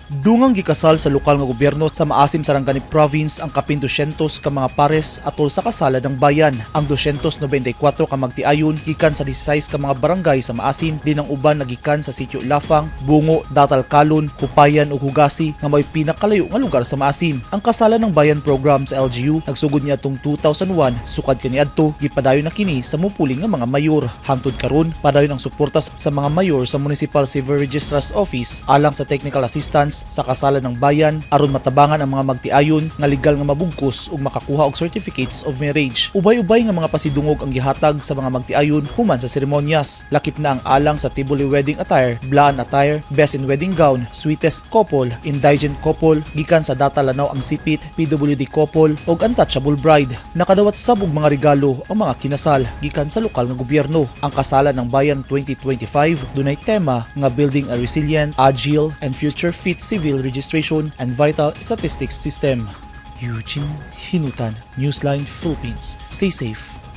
Dungang gikasal sa lokal nga gobyerno sa Maasim, Sarangani Province ang kapin 200 ka mga pares atol sa kasalan ng bayan. Ang 294 ka magtiayon gikan sa 16 ka mga barangay sa Maasim, din ang uban nagikan sa Sitio Lafang, Bungo, Datal Kalon, Hupayan ug Hugasi nga may pinakalayo nga lugar sa Maasim. Ang kasalan ng bayan program sa LGU nagsugod niya atong 2001, sukad kaniadto gipadayon na kini sa mupuling nga mga mayor. Hangtod karon padayon ang suporta sa mga mayor sa Municipal Civil Registrar's Office alang sa technical assistance sa kasalan ng bayan aron matabangan ang mga magtiayon nga legal nga mabungkos ug makakuha og certificates of marriage. Ubay-ubay nga mga pasidungog ang gihatag sa mga magtiayon human sa seremonyas. Lakip na ang alang sa Tibuli wedding attire, dul-an attire, best in wedding gown, sweetest couple, indigent couple, gikan sa Data Lanao ang sipit, PWD couple ug untouchable bride. Nakadawat sab og mga regalo ang mga kinasal gikan sa lokal nga gobyerno. Ang kasalan ng bayan 2025 dunay tema nga building a resilient, agile and future fit civil registration and vital statistics system. Eugene Hinutan, Newsline, Philippines. Stay safe.